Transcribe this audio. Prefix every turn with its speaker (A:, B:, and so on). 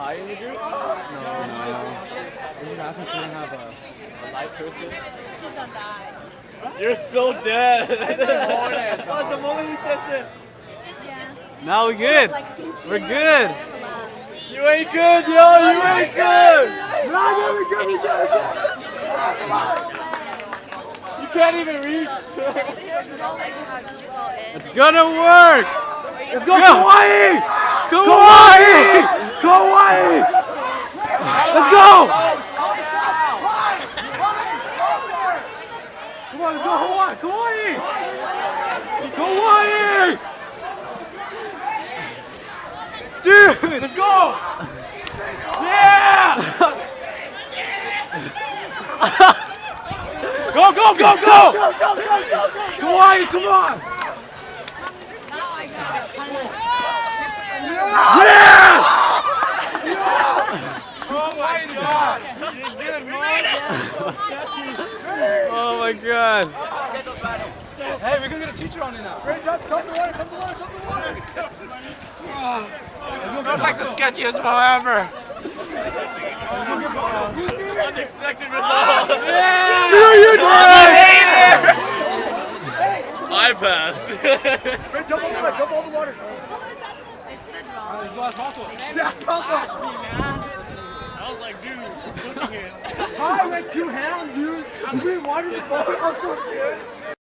A: lie in the group?
B: No.
A: You're just asking if you don't have a live person?
C: She's gonna die.
A: You're so dead. Oh, the moment he says it.
C: Yeah.
B: Now we're good. We're good.
A: You ain't good, yo. You ain't good. You can't even reach.
B: It's gonna work.
A: Let's go, Kauai!
B: Kauai!
A: Kauai! Let's go! Come on, let's go, Hawaii! Kauai! Kauai! Dude! Let's go! Yeah! Go, go, go, go! Kauai, come on! Yeah!
B: Oh my god! Oh my god!
A: Hey, we're gonna get a teacher on it now.
D: Great, dump the water, dump the water, dump the water.
B: That's like the sketchiest forever.
A: Unexpected result.
B: Yeah!
A: You did!
B: I passed.
D: Great, dump all the water, dump all the water.
A: This is the last bottle.
D: That's not
A: I was like, dude, I'm cooking it.
D: I went two-hand, dude. We wanted the ball. I'm so serious.